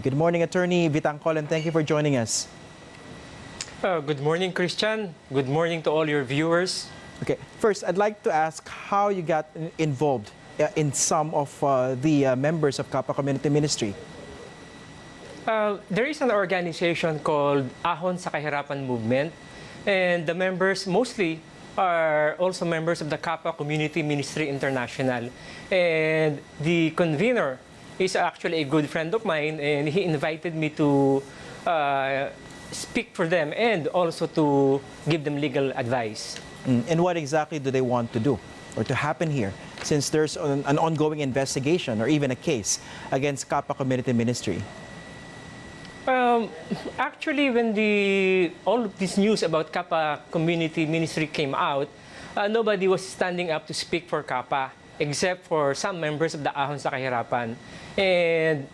Good morning, Attorney Vetangcol, and thank you for joining us. Good morning, Christian. Good morning to all your viewers. Okay, first, I'd like to ask how you got involved in some of the members of Kappa Community Ministry. There is an organization called Ahon sa Kahirapan Movement, and the members mostly are also members of the Kappa Community Ministry International. And the convener is actually a good friend of mine, and he invited me to speak for them and also to give them legal advice. And what exactly do they want to do or to happen here, since there's an ongoing investigation or even a case against Kappa Community Ministry? Actually, when all of this news about Kappa Community Ministry came out, nobody was standing up to speak for Kappa, except for some members of the Ahon sa Kahirapan. And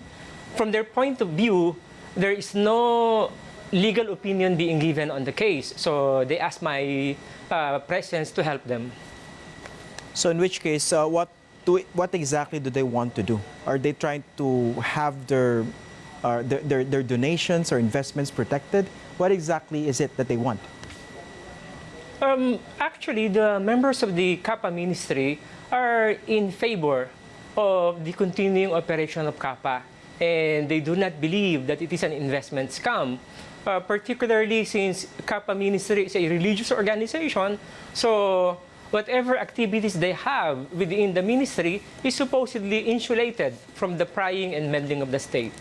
from their point of view, there is no legal opinion being given on the case. So they asked my presence to help them. So in which case, what exactly do they want to do? Are they trying to have their donations or investments protected? What exactly is it that they want? Actually, the members of the Kappa Ministry are in favor of the continuing operation of Kappa, and they do not believe that it is an investment scam, particularly since Kappa Ministry is a religious organization. So whatever activities they have within the ministry is supposedly insulated from the prying and meddling of the state.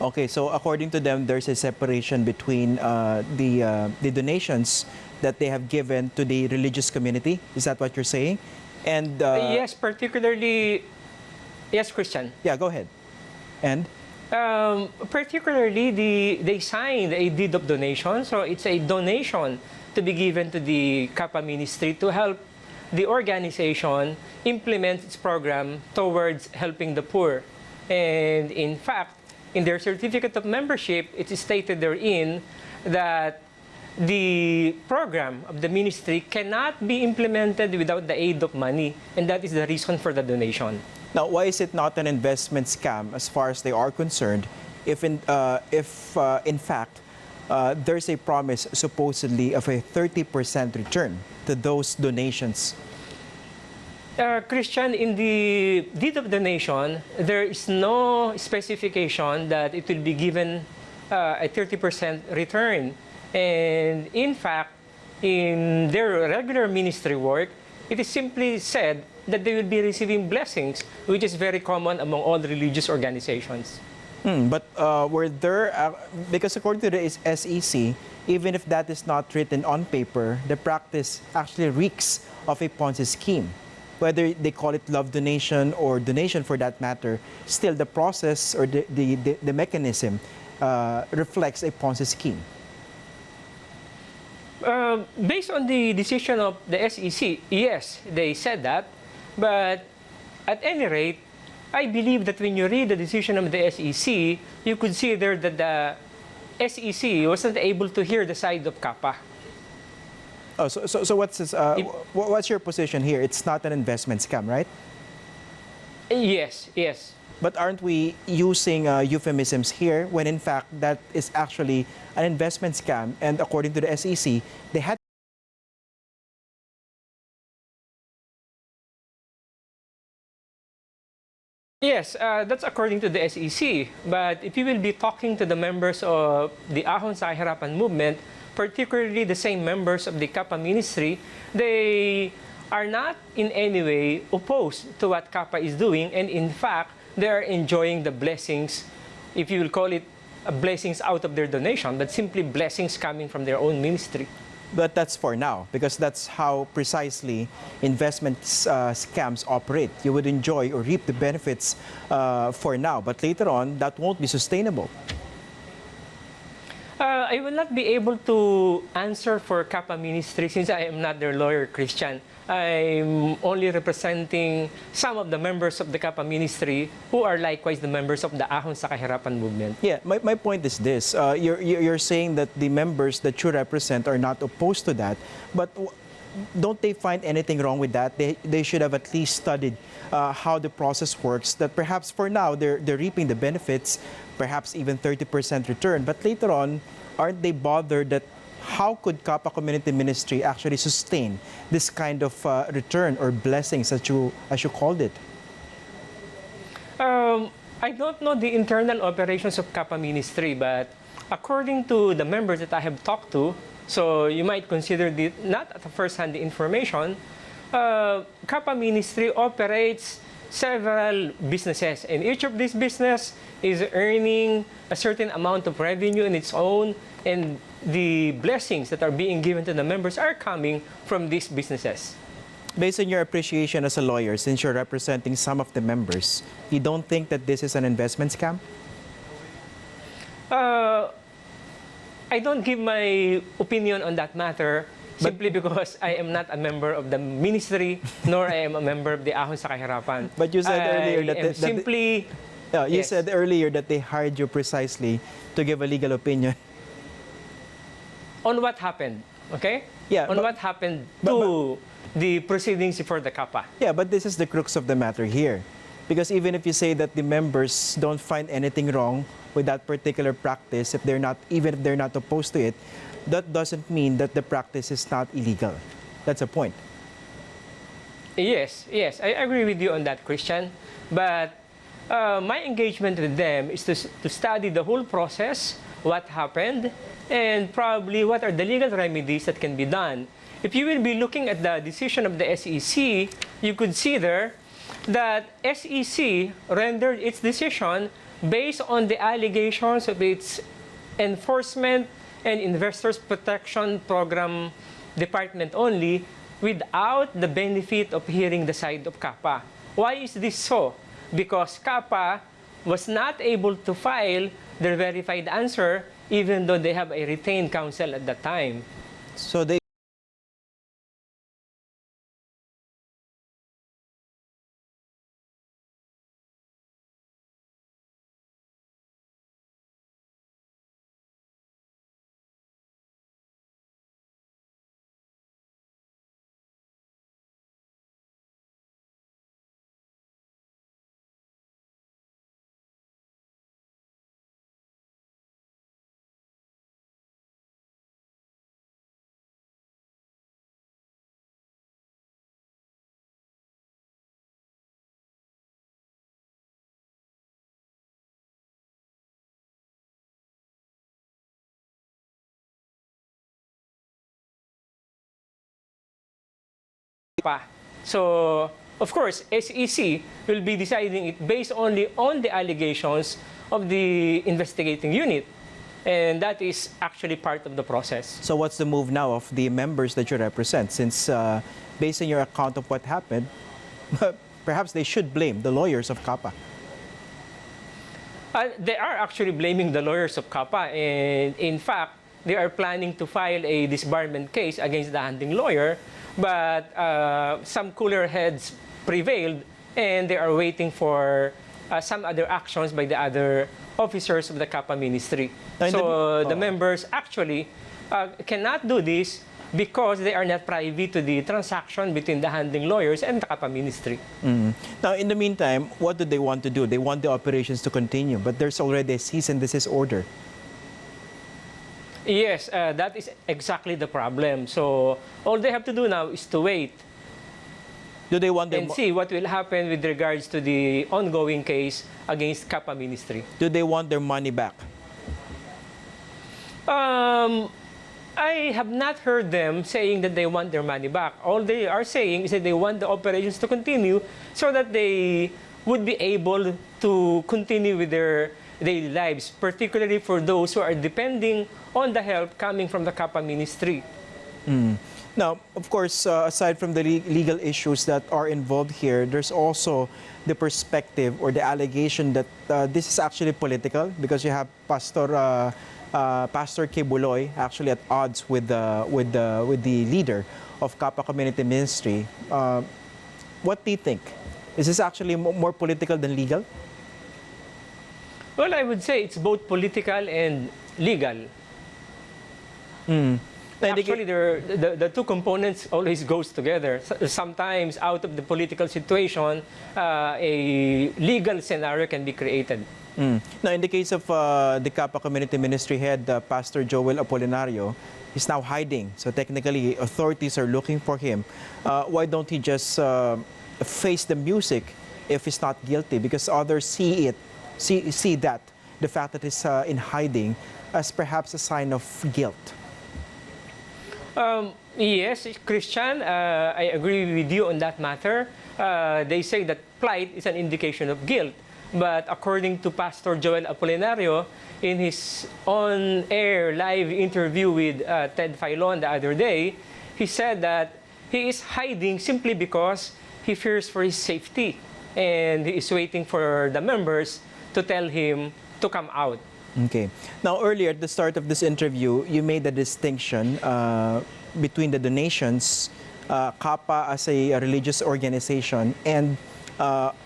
Okay, so according to them, there's a separation between the donations that they have given to the religious community. Is that what you're saying? And yes, particularly, yes, Christian. Yeah, go ahead. And particularly, they signed a deed of donation, so it's a donation to be given to the Kappa Ministry to help the organization implement its program towards helping the poor. And in fact, in their certificate of membership, it is stated therein that the program of the ministry cannot be implemented without the aid of money, and that is the reason for the donation. Now, why is it not an investment scam as far as they are concerned if in fact there's a promise supposedly of a 30% return to those donations? Christian, in the deed of donation, there is no specification that it will be given a 30% return. And in fact, in their regular ministry work, it is simply said that they will be receiving blessings, which is very common among all religious organizations. But were there, because according to the SEC, even if that is not written on paper, the practice actually reeks of a Ponzi scheme. Whether they call it love donation or donation for that matter, still the process or the mechanism reflects a Ponzi scheme. Based on the decision of the SEC, yes, they said that. But at any rate, I believe that when you read the decision of the SEC, you could see there that the SEC wasn't able to hear the side of Kappa. Oh, so what's your position here? It's not an investment scam, right? Yes, yes. But aren't we using euphemisms here when in fact that is actually an investment scam? And according to the SEC, they had. Yes, that's according to the SEC. But if you will be talking to the members of the Ahon sa Kahirapan movement, particularly the same members of the Kappa Ministry, they are not in any way opposed to what Kappa is doing, and in fact, they are enjoying the blessings, if you will call it blessings out of their donation, but simply blessings coming from their own ministry. But that's for now, because that's how precisely investment scams operate. You would enjoy or reap the benefits for now, but later on, that won't be sustainable. I will not be able to answer for Kappa Ministry since I am not their lawyer, Christian. I'm only representing some of the members of the Kappa Ministry who are likewise the members of the Ahon sa Kahirapan movement. Yeah, my point is this. You're saying that the members that you represent are not opposed to that, but don't they find anything wrong with that? They should have at least studied how the process works, that perhaps for now they're reaping the benefits, perhaps even 30% return, but later on, aren't they bothered that how could Kappa Community Ministry actually sustain this kind of return or blessings, as you called it? I don't know the internal operations of Kappa Ministry, but according to the members that I have talked to, so you might consider this not at first-hand information, Kappa Ministry operates several businesses, and each of these business is earning a certain amount of revenue in its own, and the blessings that are being given to the members are coming from these businesses. Based on your appreciation as a lawyer, since you're representing some of the members, you don't think that this is an investment scam? I don't give my opinion on that matter simply because I am not a member of the ministry, nor I am a member of the Ahon sa Kahirapan. But you said earlier that you Yes. said earlier that they hired you precisely to give a legal opinion. On what happened, okay? Yeah, On but- what happened to the proceedings before the Kappa. Yeah, but this is the crux of the matter here. Because even if you say that the members don't find anything wrong with that particular practice, even if they're not opposed to it, that doesn't mean that the practice is not illegal. That's a point. Yes, I agree with you on that, Christian. But my engagement with them is to study the whole process, what happened, and probably what are the legal remedies that can be done. If you will be looking at the decision of the SEC, you could see there that SEC rendered its decision based on the allegations of its Enforcement and Investors Protection Program Department only, without the benefit of hearing the side of Kappa. Why is this so? Because Kappa was not able to file their verified answer even though they have a retained counsel at that time. So they So, of course, SEC will be deciding it based only on the allegations of the investigating unit. And that is actually part of the process. So what's the move now of the members that you represent? Since based on your account of what happened, perhaps they should blame the lawyers of Kappa. They are actually blaming the lawyers of Kappa. And in fact, they are planning to file a disbarment case against the handling lawyer. But some cooler heads prevailed, and they are waiting for some other actions by the other officers of the Kappa ministry. So the members actually cannot do this because they are not privy to the transaction between the handling lawyers and the Kappa ministry. Now, in the meantime, what do they want to do? They want the operations to continue, but there's already a cease and desist order. Yes, that is exactly the problem. So all they have to do now is to wait Do they want their and see what will happen with regards to the ongoing case against Kappa ministry. Do they want their money back? I have not heard them saying that they want their money back. All they are saying is that they want the operations to continue so that they would be able to continue with their daily lives, particularly for those who are depending on the help coming from the Kappa ministry. Now, of course, aside from the legal issues that are involved here, there's also the perspective or the allegation that this is actually political because you have Pastor Kibuloy actually at odds with the leader of Kappa Community Ministry. What do you think? Is this actually more political than legal? Well, I would say it's both political and legal. Actually, the two components always goes together. Sometimes, out of the political situation, a legal scenario can be created. Now, in the case of the Kappa Community Ministry head, Pastor Joel Apolinario, is now hiding. So technically, authorities are looking for him. Why don't he just face the music if he's not guilty? Because others see that, the fact that he's in hiding, as perhaps a sign of guilt. Yes, Christian, I agree with you on that matter. They say that plight is an indication of guilt. But according to Pastor Joel Apolinario, in his on-air live interview with Ted Filon the other day, he said that he is hiding simply because he fears for his safety. And he is waiting for the members to tell him to come out. Okay. Now, earlier at the start of this interview, you made the distinction between the donations, Kappa as a religious organization, and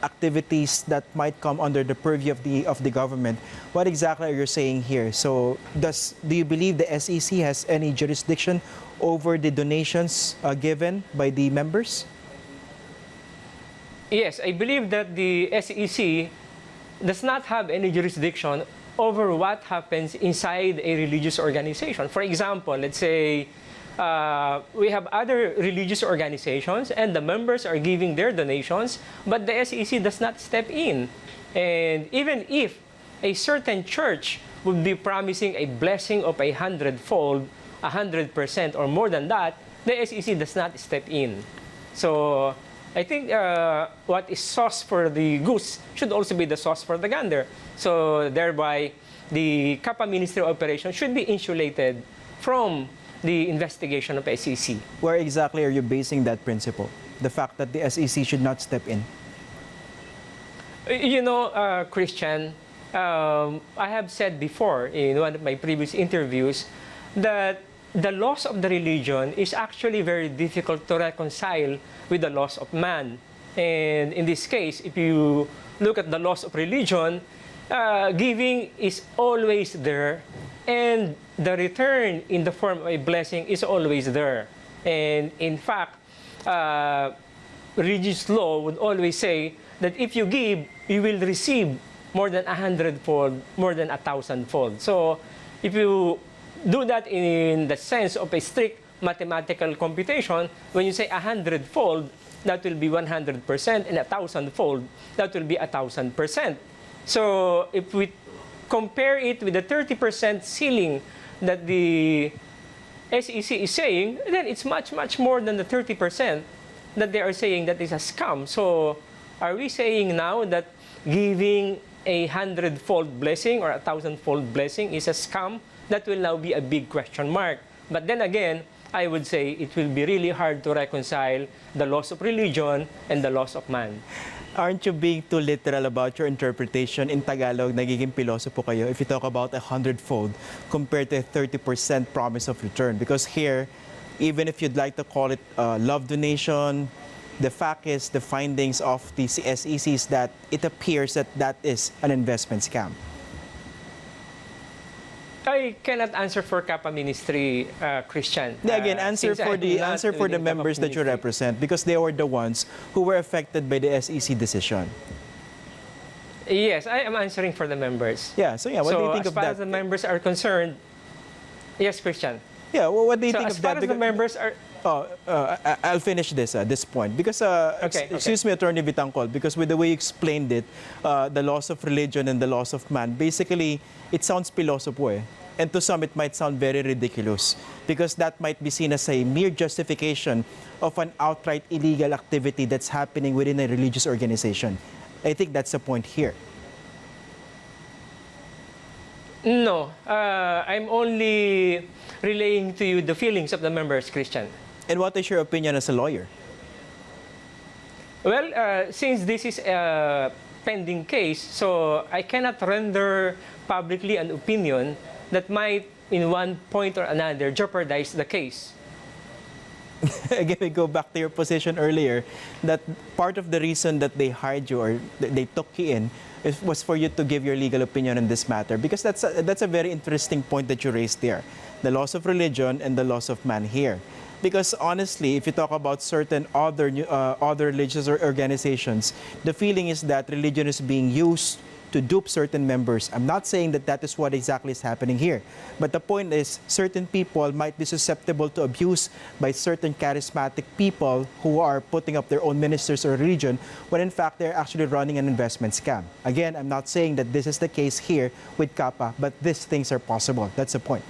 activities that might come under the purview of the government. What exactly are you saying here? So, do you believe the SEC has any jurisdiction over the donations given by the members? Yes, I believe that the SEC does not have any jurisdiction over what happens inside a religious organization. For example, let's say we have other religious organizations and the members are giving their donations, but the SEC does not step in. And even if a certain church would be promising a blessing of 100-fold, 100% or more than that, the SEC does not step in. So I think what is sauce for the goose should also be the sauce for the gander. So thereby, the Kappa Ministry of Operations should be insulated from the investigation of SEC. Where exactly are you basing that principle? The fact that the SEC should not step in? You know, Christian, I have said before in one of my previous interviews that the loss of the religion is actually very difficult to reconcile with the loss of man. And in this case, if you look at the loss of religion, giving is always there, and the return in the form of a blessing is always there. And in fact, religious law would always say that if you give, you will receive more than 100-fold, more than 1,000-fold. So if you do that in the sense of a strict mathematical computation, when you say 100-fold, that will be 100%, and 1,000-fold, that will be 1,000%. So if we compare it with the 30% ceiling that the SEC is saying, then it's much, much more than the 30% that they are saying that is a scam. So are we saying now that giving a 100-fold blessing or 1,000-fold blessing is a scam? That will now be a big question mark. But then again, I would say it will be really hard to reconcile the loss of religion and the loss of man. Aren't you being too literal about your interpretation? In Tagalog, nagiging pilosopo kayo if you talk about 100-fold compared to a 30% promise of return. Because here, even if you'd like to call it love donation, the fact is, the findings of the SEC is that it appears that that is an investment scam. I cannot answer for Kappa Ministry, Christian. Yeah, again, answer for the members that you represent, because they were the ones who were affected by the SEC decision. Yes, I am answering for the members. Yeah, so yeah, what do you think of that? As far as the members are concerned, yes, Christian. Yeah, well, what do you think of of that? that? As far as the members are... I'll finish this at this point. Because, excuse me, Attorney Vetangcol, because with the way you explained it, the loss of religion and the loss of man, basically, it sounds pilosopo eh. And to some, it might sound very ridiculous, because that might be seen as a mere justification of an outright illegal activity that's happening within a religious organization. I think that's the point here. No, I'm only relaying to you the feelings of the members, Christian. And what is your opinion as a lawyer? Well, since this is a pending case, so I cannot render publicly an opinion that might, in one point or another, jeopardize the case. again, we go back to your position earlier that part of the reason that they hired you or they took you in was for you to give your legal opinion on this matter, because that's a very interesting point that you raised there, the loss of religion and the loss of man here. Because honestly, if you talk about certain other religious organizations, the feeling is that religion is being used to dupe certain members. I'm not saying that that is what exactly is happening here. But the point is, certain people might be susceptible to abuse by certain charismatic people who are putting up their own ministers or religion, when in fact they're actually running an investment scam. Again, I'm not saying that this is the case here with Kappa, but these things are possible. That's the point.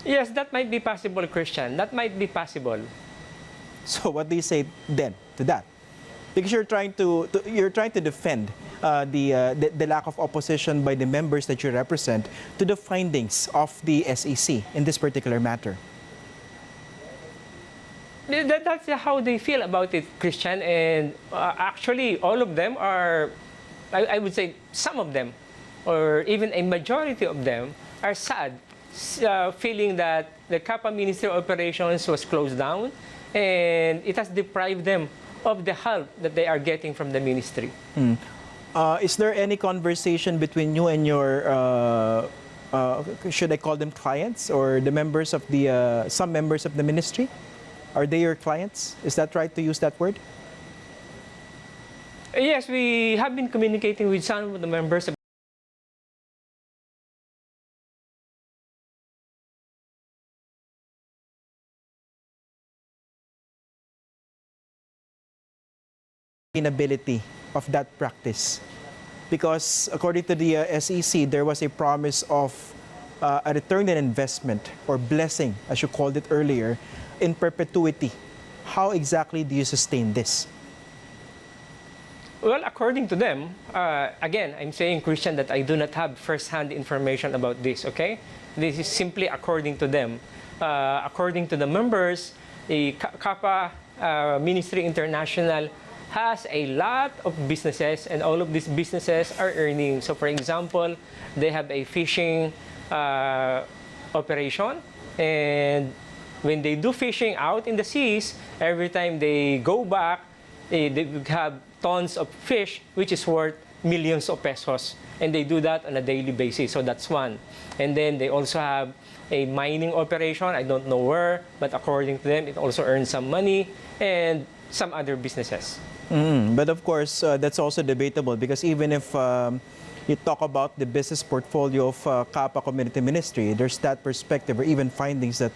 Yes, that might be possible, Christian. That might be possible. So what do you say then to that? Because you're trying to defend the lack of opposition by the members that you represent to the findings of the SEC in this particular matter. That's how they feel about it, Christian. And actually, all of them are, I would say some of them, or even a majority of them, are sad, feeling that the Kappa Ministry of Operations was closed down, and it has deprived them of the help that they are getting from the ministry. Is there any conversation between you and your, should I call them clients, or the members of the, some members of the ministry? Are they your clients? Is that right to use that word? Yes, we have been communicating with some of the members of sustainability of that practice, because according to the SEC, there was a promise of a return on investment, or blessing, as you called it earlier, in perpetuity. How exactly do you sustain this? Well, according to them, again, I'm saying, Christian, that I do not have first-hand information about this, okay? This is simply according to them. According to the members, the Kappa Ministry International has a lot of businesses, and all of these businesses are earning. So, for example, they have a fishing operation, and when they do fishing out in the seas, every time they go back, they have tons of fish, which is worth millions of pesos. And they do that on a daily basis. So that's one. And then they also have a mining operation. I don't know where, but according to them, it also earns some money, and some other businesses. But of course, that's also debatable, because even if you talk about the business portfolio of Kappa Community Ministry, there's that perspective or even findings that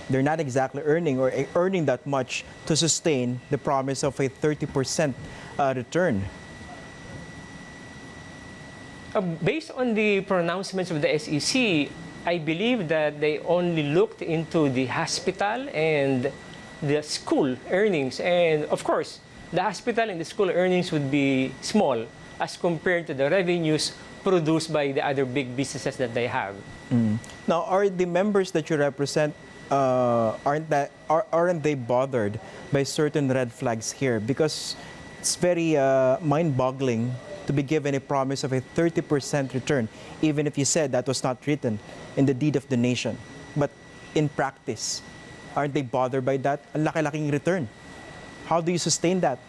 they're not exactly earning that much to sustain the promise of a 30% return. Based on the pronouncements of the SEC, I believe that they only looked into the hospital and the school earnings. And of course, the hospital and the school earnings would be small as compared to the revenues produced by the other big businesses that they have. Now, are the members that you represent, aren't they bothered by certain red flags here? Because it's very mind-boggling to be given a promise of a 30% return, even if you said that was not written in the deed of the nation. But in practice, aren't they bothered by that? Ang laki-laking return. How do you sustain that?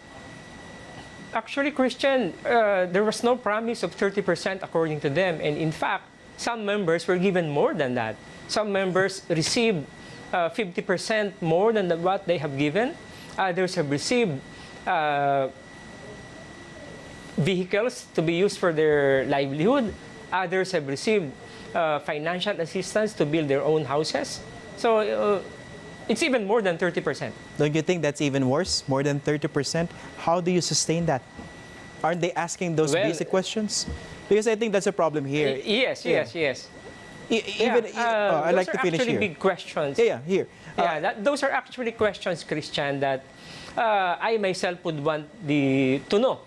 Actually, Christian, there was no promise of 30% according to them. And in fact, some members were given more than that. Some members received 50% more than what they have given. Others have received vehicles to be used for their livelihood. Others have received financial assistance to build their own houses. So it's even more than 30%. Don't you think that's even worse? More than 30%? How do you sustain that? Aren't they asking those basic questions? Because I think that's a problem here. Yes. Even, I'd like to finish here. Those are actually big questions. Here. Those are actually questions, Christian, that I myself would want to know.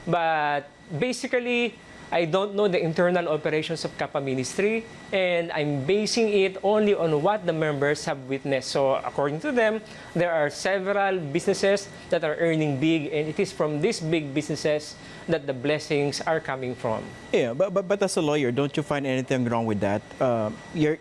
But basically, I don't know the internal operations of Kappa Ministry, and I'm basing it only on what the members have witnessed. So according to them, there are several businesses that are earning big, and it is from these big businesses that the blessings are coming from. Yeah, but as a lawyer, don't you find anything wrong with that? You're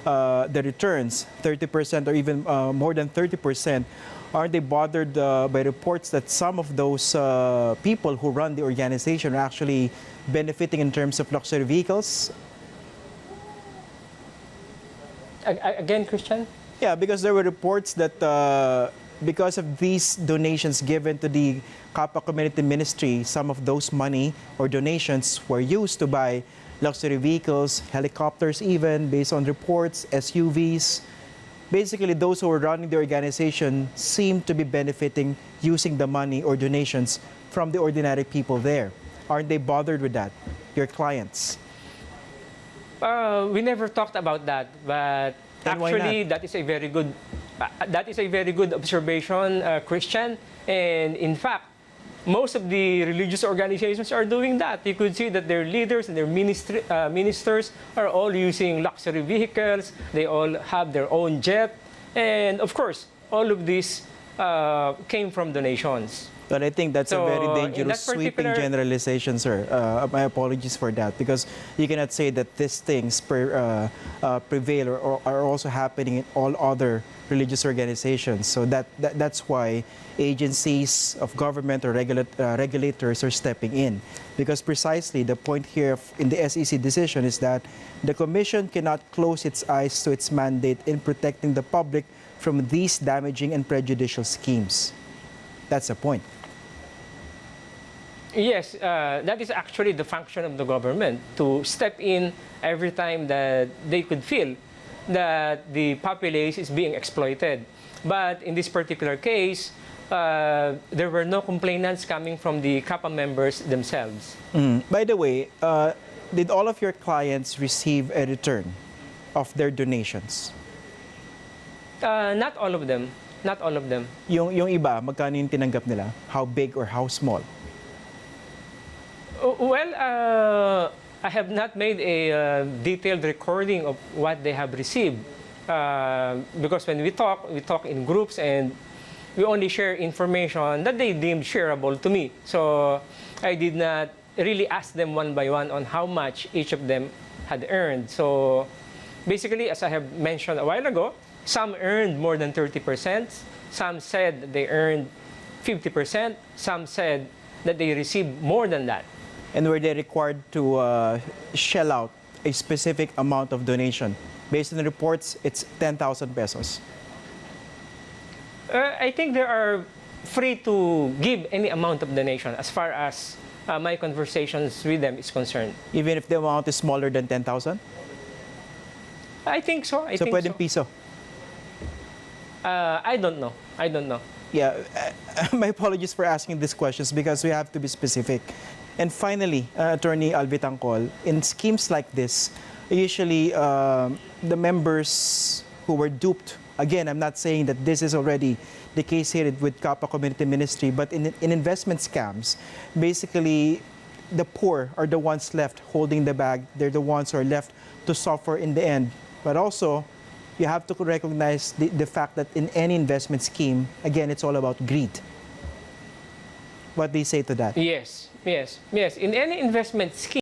the returns, 30% or even more than 30%, aren't they bothered by reports that some of those people who run the organization are actually benefiting in terms of luxury vehicles? Again, Christian? Yeah, because there were reports that because of these donations given to the Kappa Community Ministry, some of those money or donations were used to buy luxury vehicles, helicopters even, based on reports, SUVs. Basically, those who were running the organization seem to be benefiting using the money or donations from the ordinary people there. Aren't they bothered with that, your clients? We never talked about that, but Then why actually not? that is a very good observation, Christian. And in fact, most of the religious organizations are doing that. You could see that their leaders and their ministers are all using luxury vehicles. They all have their own jet. And of course, all of this came from donations. But I think that's So, a very in dangerous, that sweeping particular- generalization, sir. My apologies for that, because you cannot say that these things prevail or are also happening in all other religious organizations. So that's why agencies of government or regulators are stepping in. Because precisely the point here in the SEC decision is that the Commission cannot close its eyes to its mandate in protecting the public from these damaging and prejudicial schemes. That's the point. Yes, that is actually the function of the government, to step in every time that they could feel that the populace is being exploited. But in this particular case, there were no complainants coming from the Kappa members themselves. By the way, did all of your clients receive a return of their donations? Not all of them. Not all of them. Yung iba, magkano yung tinanggap nila? How big or how small? Well, I have not made a detailed recording of what they have received. Because when we talk in groups, and we only share information that they deemed shareable to me. So I did not really ask them one by one on how much each of them had earned. So basically, as I have mentioned a while ago, some earned more than 30%. Some said that they earned 50%. Some said that they received more than that. And were they required to shell out a specific amount of donation? Based on the reports, it's 10,000 pesos. I think they are free to give any amount of donation as far as my conversations with them is concerned. Even if the amount is smaller than 10,000? I think so. I So think pwedeng so. piso? I don't know. I don't know. Yeah, my apologies for asking these questions because we have to be specific. And finally, Attorney Vetangcol, in schemes like this, usually the members who were duped, again, I'm not saying that this is already the case here with Kappa Community Ministry, but in investment scams, basically the poor are the ones left holding the bag. They're the ones who are left to suffer in the end. But also, you have to recognize the fact that in any investment scheme, again, it's all about greed. What do you say to that? Yes, yes, yes. In any investment scheme,